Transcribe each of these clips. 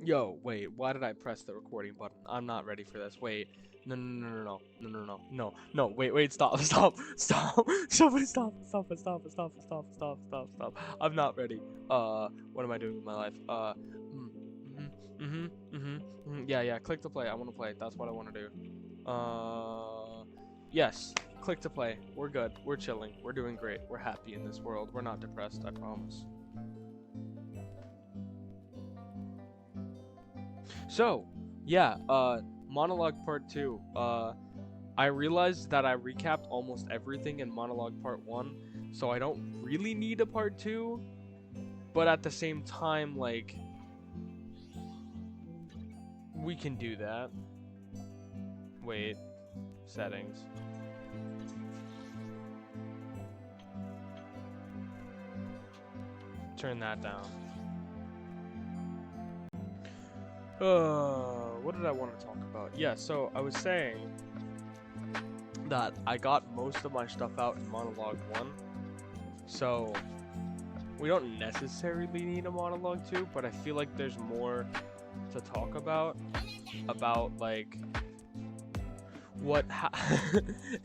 Yo, wait, why did I press the recording button? I'm not ready for this. Wait. No, no, no, no, no, no, no, no, no, wait, stop, stop, stop, stop. I'm not ready. What am I doing with my life? Yeah, click to play. I want to play. That's what I want to do. Yes, click to play. We're good. We're chilling. We're doing great. We're happy in this world. We're not depressed, I promise. So, yeah, monologue part 2. I realized that I recapped almost everything in monologue part 1, so I don't really need a part 2, but at the same time, like, we can do that. Wait, settings. Turn that down. What did I want to talk about? Yeah, so I was saying that I got most of my stuff out in monologue 1, so we don't necessarily need a monologue 2, but I feel like there's more to talk about like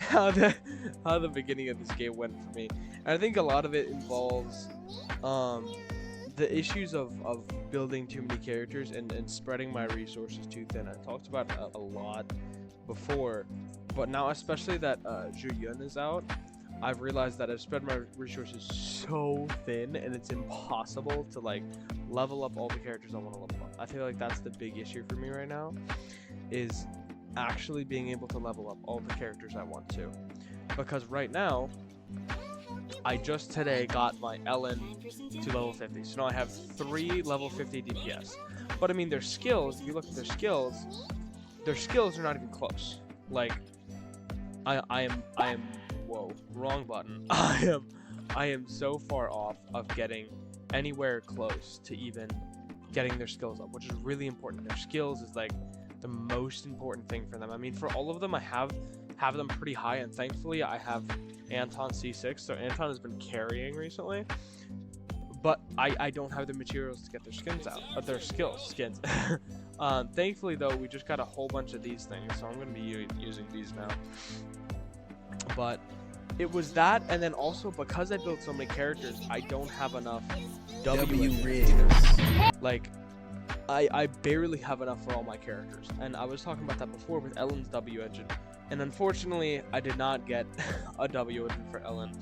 how the beginning of this game went for me. And I think a lot of it involves the issues of building too many characters and spreading my resources too thin. I talked about it a lot before, but now especially that Zhu is out, I've realized that I've spread my resources so thin and it's impossible to like level up all the characters I want to level up. I feel like that's the big issue for me right now, is actually being able to level up all the characters I want to. Because right now, I just today got my Ellen to level 50. So now I have 3 level 50 DPS. But I mean, their skills, if you look at their skills are not even close. Like, I am, whoa, wrong button. I am so far off of getting anywhere close to even getting their skills up, which is really important. Their skills is like the most important thing for them. I mean, for all of them, I have them pretty high, and thankfully I have Anton C6, so Anton has been carrying recently, but I don't have the materials to get their skins out, their skins. Thankfully though, we just got a whole bunch of these things, so I'm going to be using these now. But it was that, and then also because I built so many characters, I don't have enough W rigs. Like, I barely have enough for all my characters, and I was talking about that before with Ellen's W engine, and unfortunately I did not get a W engine for Ellen,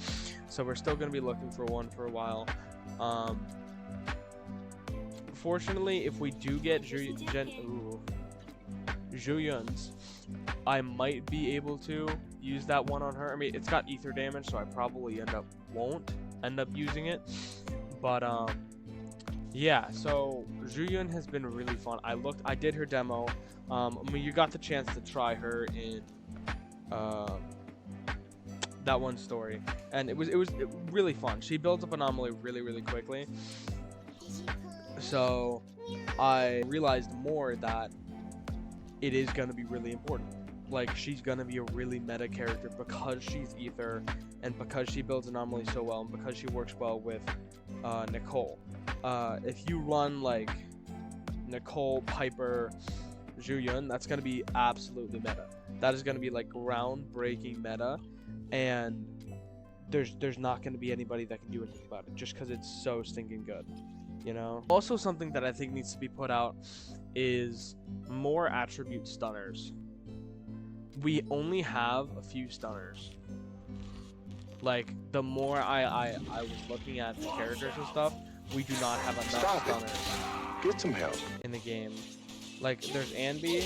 so we're still going to be looking for one for a while. Fortunately, if we do get Zhuyun's, I might be able to use that one on her. I mean, it's got ether damage, so I probably won't end up using it, but yeah, so Zhuyun has been really fun. I did her demo. I mean, you got the chance to try her in that one story, and it was really fun. She builds up Anomaly really quickly. So I realized more that it is gonna be really important. Like, she's gonna be a really meta character because she's ether, and because she builds Anomaly so well, and because she works well with Nicole. If you run like Nicole, Piper, Zhuyun, that's gonna be absolutely meta. That is gonna be like groundbreaking meta, and there's not gonna be anybody that can do anything about it just because it's so stinking good, you know. Also, something that I think needs to be put out is more attribute stunners. We only have a few stunners. Like, the more I was looking at the characters and stuff, we do not have enough stunners. Get some help in the game. Like, there's Anby,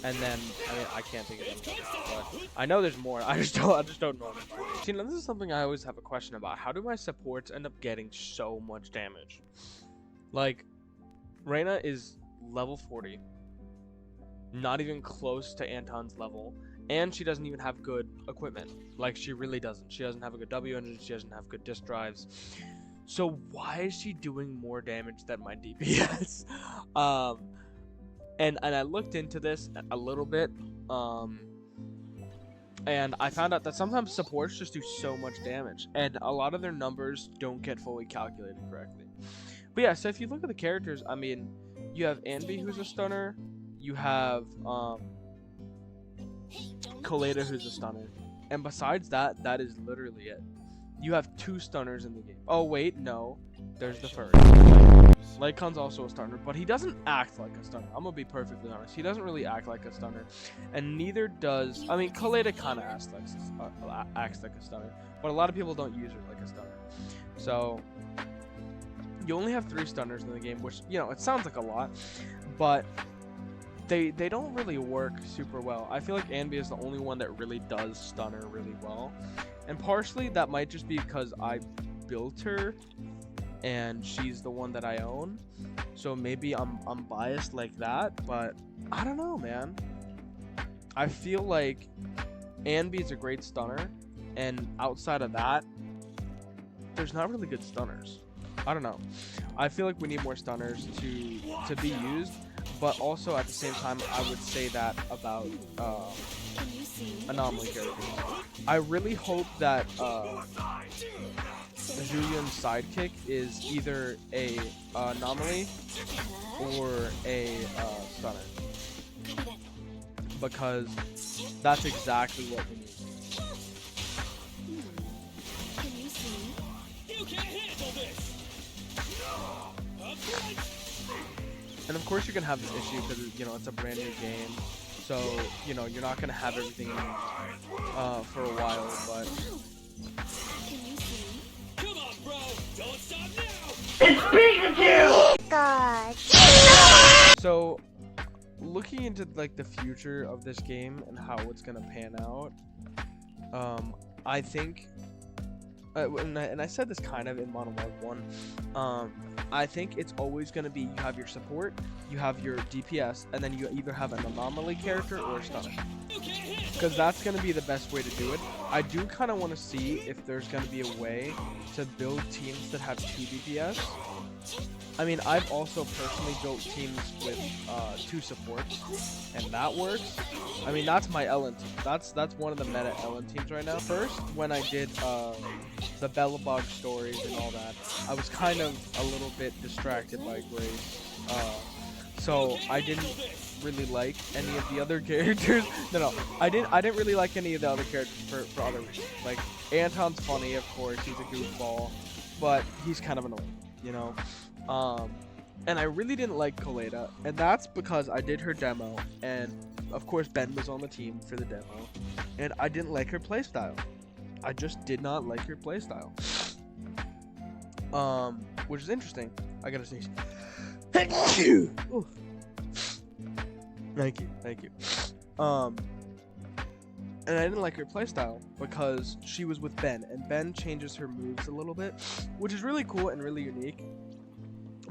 and then I mean, I can't think of them, but I know there's more. I just don't know them. See, now this is something I always have a question about. How do my supports end up getting so much damage? Like, Reyna is level 40, not even close to Anton's level, and she doesn't even have good equipment. Like, she really doesn't. She doesn't have a good W engine. She doesn't have good disc drives. So why is she doing more damage than my DPS? And I looked into this a little bit, and I found out that sometimes supports just do so much damage, and a lot of their numbers don't get fully calculated correctly. But yeah, so if you look at the characters, I mean, you have Anby, who's a stunner. You have Kaleda, who's a stunner. And besides that, that is literally it. You have 2 stunners in the game. Oh wait, no. There's the first. Lycan's also a stunner, but he doesn't act like a stunner. I'm gonna be perfectly honest. He doesn't really act like a stunner, and neither does. I mean, Kaleda kind of acts like a stunner, but a lot of people don't use her like a stunner. So you only have 3 stunners in the game, which, you know, it sounds like a lot, but they don't really work super well. I feel like Anby is the only one that really does stunner really well, and partially that might just be because I built her and she's the one that I own, so maybe I'm biased like that, but I don't know, man. I feel like Anby's a great stunner, and outside of that, there's not really good stunners. I don't know. I feel like we need more stunners to be used, but also at the same time, I would say that about anomaly characters. I really hope that Julian's sidekick is either a anomaly or a stunner, because that's exactly what we need. And of course you're gonna have this issue because, you know, it's a brand new game, so, you know, you're not gonna have everything for a while, but It's Pikachu! God. so looking into like the future of this game and how it's gonna pan out, I think, and I said this kind of in monologue 1, I think it's always going to be, you have your support, you have your DPS, and then you either have an anomaly character or a stunner, because that's going to be the best way to do it. I do kind of want to see if there's going to be a way to build teams that have 2 DPS. I mean, I've also personally built teams with 2 supports, and that works. I mean, that's my Ellen team. That's one of the meta Ellen teams right now. First, when I did the Bellabog stories and all that, I was kind of a little bit distracted by Grace, so I didn't really like any of the other characters. No, I didn't really like any of the other characters for other reasons. Like, Anton's funny, of course, he's a goofball, but he's kind of annoying, you know. And I really didn't like Kaleda, and that's because I did her demo, and of course Ben was on the team for the demo, and I didn't like her playstyle. I just did not like her playstyle. Which is interesting. I gotta sneeze. Thank you. Thank you. And I didn't like her playstyle because she was with Ben, and Ben changes her moves a little bit, which is really cool and really unique.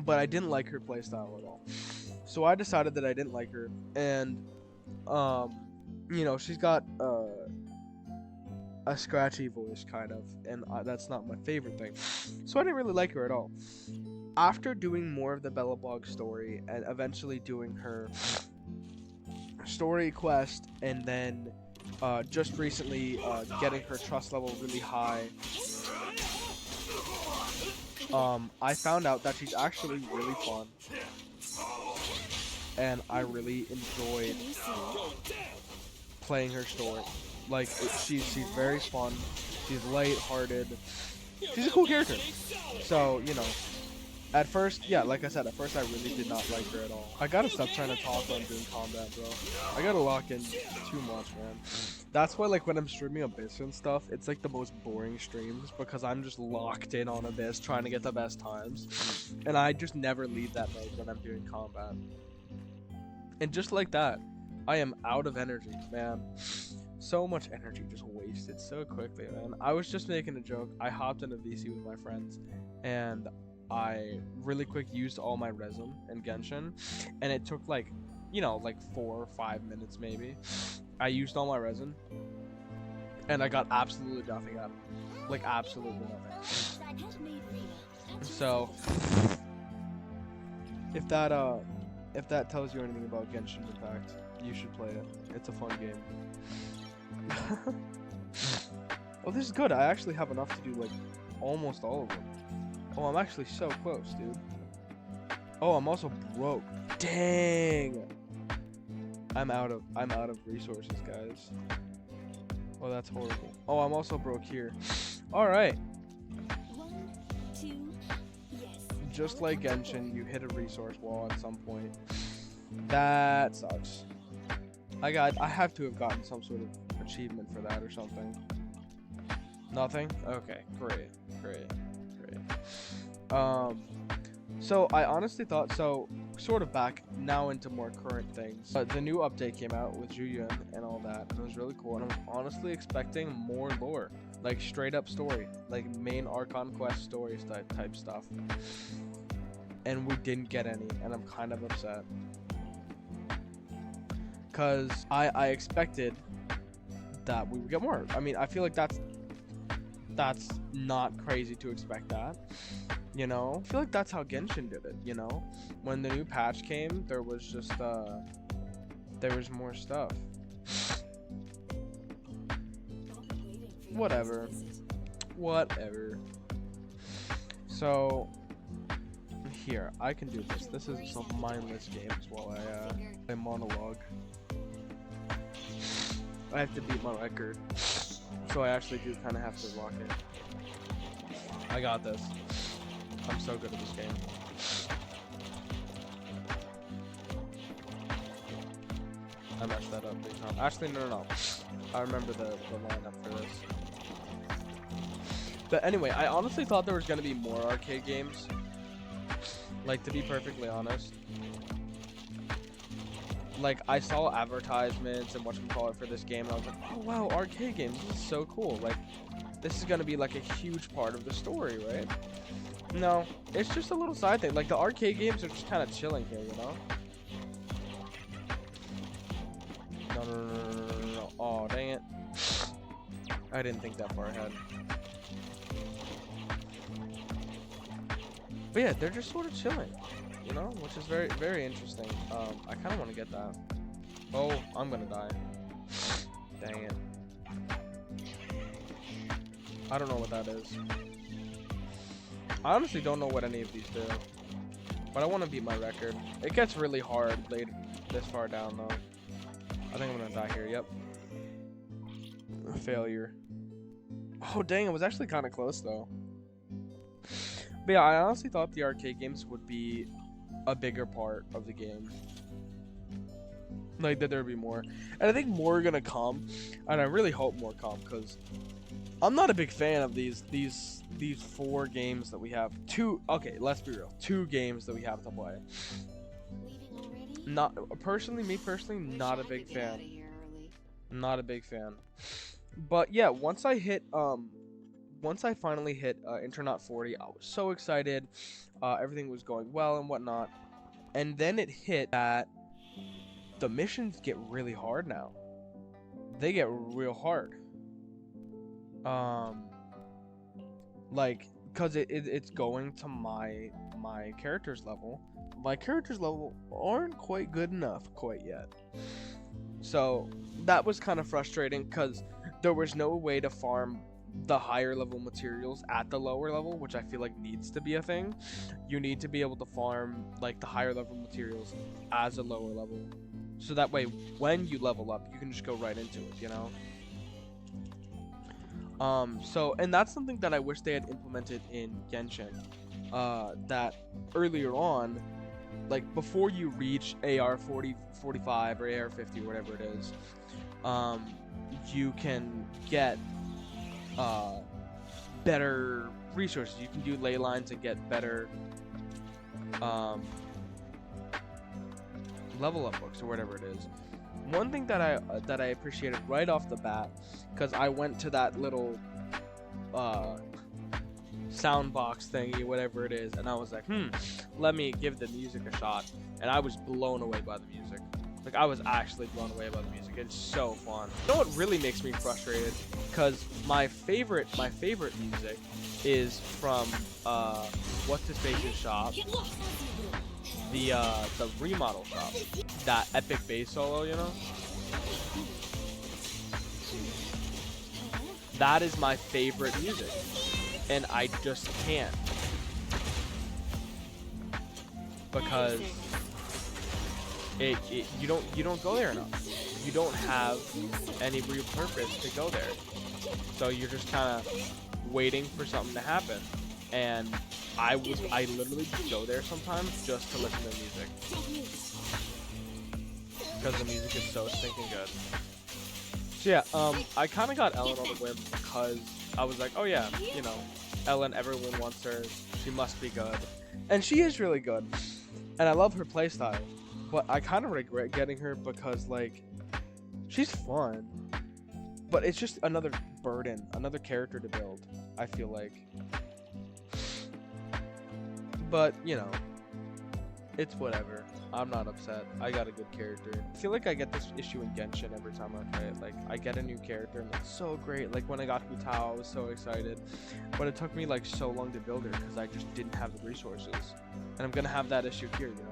But I didn't like her playstyle at all, so I decided that I didn't like her, and you know, she's got a scratchy voice kind of, and that's not my favorite thing, so I didn't really like her at all. After doing more of the Bellabog story and eventually doing her story quest, and then just recently getting her trust level really high, I found out that she's actually really fun, and I really enjoyed playing her story. Like, she's very fun, she's light-hearted, she's a cool character. So, you know, at first, yeah, like I said, at first I really did not like her at all. I gotta stop trying to talk on doing combat, bro. I gotta lock in too much, man. That's why, like, when I'm streaming Abyss and stuff, it's like the most boring streams, because I'm just locked in on Abyss trying to get the best times, and I just never leave that mode when I'm doing combat. And just like that, I am out of energy, man. So much energy just wasted so quickly, man. I was just making a joke. I hopped in a VC with my friends, and I really quick used all my resin in Genshin, and it took like, you know, like 4 or 5 minutes maybe. I used all my resin, and I got absolutely nothing out of it. Like, absolutely nothing. So, if that tells you anything about Genshin Impact, you should play it. It's a fun game. Oh, this is good. I actually have enough to do, like, almost all of them. Oh, I'm actually so close, dude. Oh, I'm also broke. Dang. I'm out of resources, guys. Oh, that's horrible. Oh, I'm also broke here. All right. 1, 2, yes. Just like Genshin, you hit a resource wall at some point. That sucks. I have to have gotten some sort of achievement for that or something. Nothing? Okay, great. So I honestly thought, so sort of back now into more current things. The new update came out with Julian and all that, and it was really cool. And I'm honestly expecting more lore, like straight up story, like main Archon quest stories type stuff. And we didn't get any, and I'm kind of upset. Cause I expected that we would get more. I mean, I feel like that's not crazy to expect that. You know, I feel like that's how Genshin did it, you know? When the new patch came, there was just, there was more stuff. Whatever. So, here, I can do this. This is some mindless games while I play monologue. I have to beat my record. So I actually do kind of have to lock it. I got this. I'm so good at this game. I messed that up big time. Actually, no. I remember the lineup for this. But anyway, I honestly thought there was going to be more arcade games. Like, to be perfectly honest. Like, I saw advertisements and whatchamacallit for this game, and I was like, oh wow, arcade games, this is so cool. Like, this is going to be like a huge part of the story, right? No, it's just a little side thing. Like, the arcade games are just kind of chilling here, you know? No. Oh, dang it. I didn't think that far ahead. But yeah, they're just sort of chilling, you know? Which is very, very interesting. I kind of want to get that. Oh, I'm going to die. Dang it. I don't know what that is. I honestly don't know what any of these do, but I want to beat my record. It gets really hard late this far down though. I think I'm gonna die here. Yep. Failure. Oh dang, it was actually kind of close though. But yeah, I honestly thought the arcade games would be a bigger part of the game. Like that there'd be more, and I think more are gonna come, and I really hope more come because I'm not a big fan of these 4 games that we have. Okay, let's be real. 2 games that we have to play. Not personally, not a big fan. Not a big fan. But yeah, once I finally hit Internaut 40, I was so excited. Everything was going well and whatnot. And then it hit that the missions get really hard now. They get real hard. Like, cause it's going to my character's level. My character's level aren't quite good enough quite yet. So that was kind of frustrating because there was no way to farm the higher level materials at the lower level, which I feel like needs to be a thing. You need to be able to farm like the higher level materials as a lower level, so that way when you level up, you can just go right into it, you know. So, and that's something that I wish they had implemented in Genshin, that earlier on, like before you reach AR 40, 45 or AR 50, whatever it is, you can get, better resources. You can do ley lines and get better, level up books or whatever it is. One thing that I appreciated right off the bat, because I went to that little sound box thingy, whatever it is, and I was like, let me give the music a shot, and I was blown away by the music. Like, I was actually blown away by the music. It's so fun. You know what really makes me frustrated? Because my favorite music is from what's his face's shop, the remodel shop, that epic bass solo, you know. That is my favorite music, and I just can't. because you don't go there enough. You don't have any real purpose to go there. So you're just kind of waiting for something to happen. And I literally go there sometimes just to listen to music. Because the music is so stinking good. So yeah, I kind of got Ellen on a whim because I was like, oh yeah, you know, Ellen, everyone wants her, she must be good. And she is really good. And I love her playstyle. But I kind of regret getting her because, like, she's fun. But it's just another burden, another character to build, I feel like. But, you know, it's whatever. I'm not upset. I got a good character. I feel like I get this issue in Genshin every time I play it. Like, I get a new character and it's so great. Like, when I got Hutao, I was so excited. But it took me, like, so long to build her because I just didn't have the resources. And I'm gonna have that issue here, you know?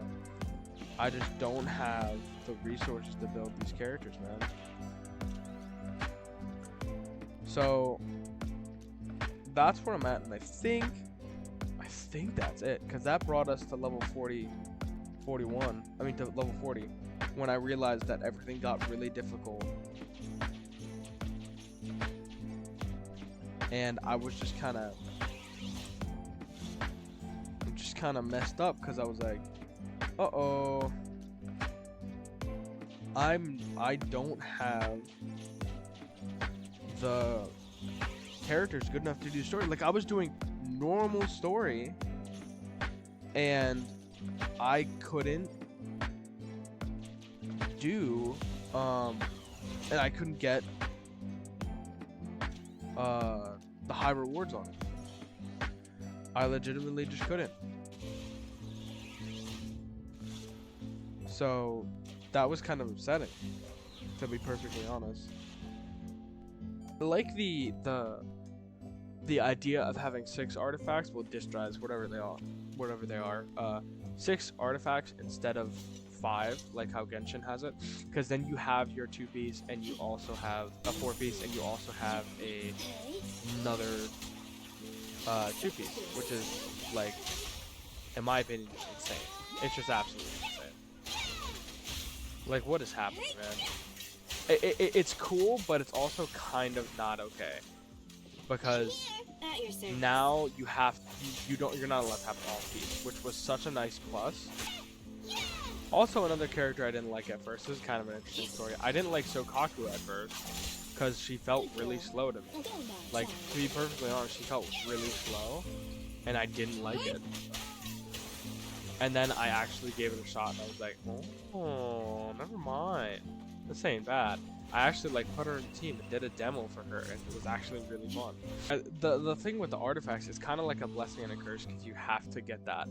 I just don't have the resources to build these characters, man. So, that's where I'm at, and I think that's it. Because that brought us to level 41. I mean, to level 40. When I realized that everything got really difficult. And I was just kind of messed up because I was like, uh-oh, I don't have the characters good enough to do story. Like, I was doing normal story and I couldn't do and I couldn't get the high rewards on it. I legitimately just couldn't. So that was kind of upsetting, to be perfectly honest. I like the idea of having 6 artifacts, well, disk drives, whatever they are, 6 artifacts instead of 5, like how Genshin has it, because then you have your 2-piece and you also have a 4-piece and you also have another 2-piece, which is, like, in my opinion, just insane. It's just absolutely insane. Like, what is happening, man? It's cool, but it's also kind of not okay, because now you're not allowed to have an off piece, which was such a nice plus. Also, another character I didn't like at first. This is kind of an interesting story. I didn't like Sokaku at first because she felt really slow to me. Like, to be perfectly honest, she felt really slow, and I didn't like it. And then I actually gave it a shot, and I was like, oh, never mind. This ain't bad. I actually, like, put her in the team and did a demo for her, and it was actually really fun. The thing with the artifacts is kind of like a blessing and a curse, because you have to get that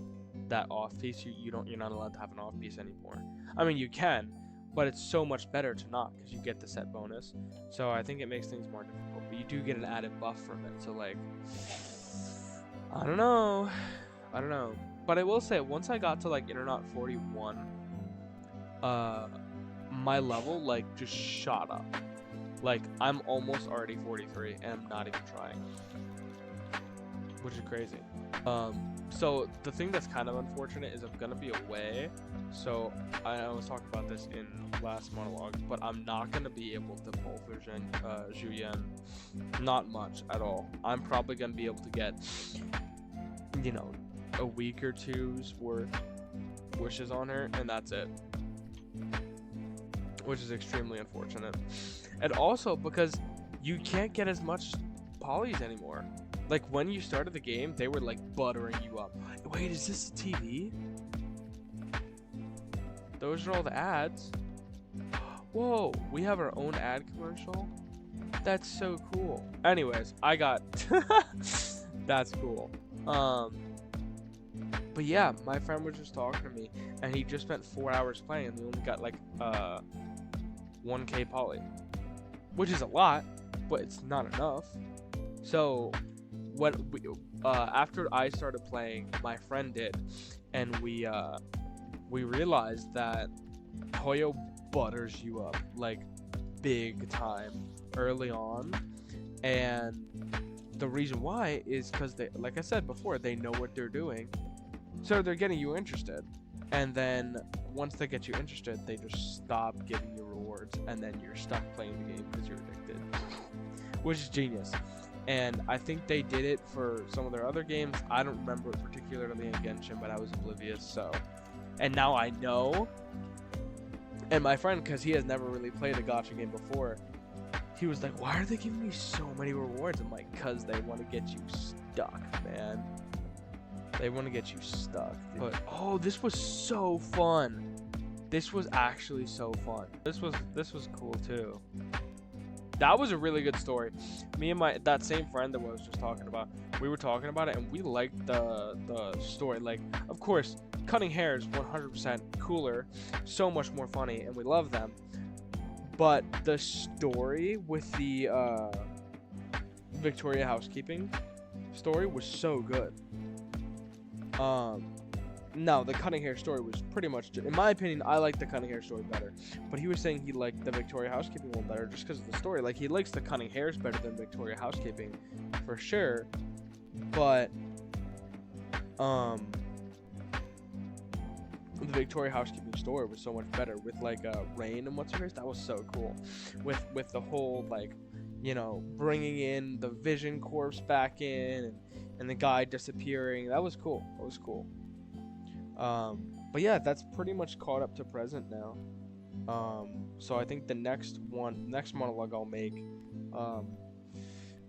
off piece. You're not allowed to have an off piece anymore. I mean, you can, but it's so much better to not, because you get the set bonus. So I think it makes things more difficult, but you do get an added buff from it. So, like, I don't know. But I will say, once I got to, like, Internaut 41, my level, like, just shot up. Like, I'm almost already 43, and I'm not even trying. Which is crazy. So, the thing that's kind of unfortunate is I'm gonna be away. So, I was talking about this in last monologue, but I'm not gonna be able to pull for Julian. Not much at all. I'm probably gonna be able to get, you know, a week or two's worth wishes on her, and that's it. Which is extremely unfortunate. And also because you can't get as much polys anymore. Like, when you started the game, they were, like, buttering you up. Wait, is this the TV? Those are all the ads. Whoa, we have our own ad commercial? That's so cool. Anyways, I got... That's cool. But yeah, my friend was just talking to me, and he just spent 4 hours playing, and he only got, like, 1k poly. Which is a lot, but it's not enough. So... after I started playing, my friend did, and we realized that Hoyo butters you up, like, big time early on, and the reason why is because they, like I said before, they know what they're doing, so they're getting you interested. And then once they get you interested, they just stop giving you rewards, and then you're stuck playing the game because you're addicted, which is genius. And I think they did it for some of their other games. I don't remember it particularly in Genshin, but I was oblivious. So, and now I know. And my friend, because he has never really played a gacha game before, he was like, "Why are they giving me so many rewards?" I'm like, "Cause they want to get you stuck, man. They want to get you stuck." But oh, this was so fun. This was actually so fun. This was cool too. That was a really good story. Me and that same friend that I was just talking about, we were talking about it, and we liked the story. Like, of course, cutting hair is 100% cooler, so much more funny, and we love them. But the story with the Victoria housekeeping story was so good. No, the cutting hair story was pretty much, in my opinion, I like the cutting hair story better. But he was saying he liked the Victoria housekeeping one better just because of the story. Like, he likes the cutting hairs better than Victoria housekeeping, for sure. But the Victoria housekeeping story was so much better with like Rain and what's her face. That was so cool. With the whole, like, you know, bringing in the Vision corpse back in and the guy disappearing. That was cool. That was cool. But yeah, that's pretty much caught up to present now. So I think the next monologue I'll make,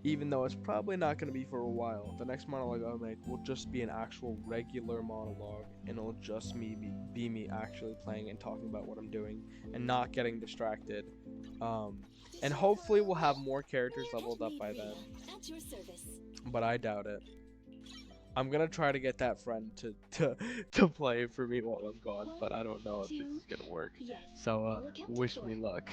even though it's probably not going to be for a while, the next monologue I'll make will just be an actual regular monologue, and it'll just be me actually playing and talking about what I'm doing and not getting distracted. And hopefully we'll have more characters leveled up by then, but I doubt it. I'm gonna try to get that friend to play for me while I'm gone, but I don't know if this is gonna work. So wish me luck.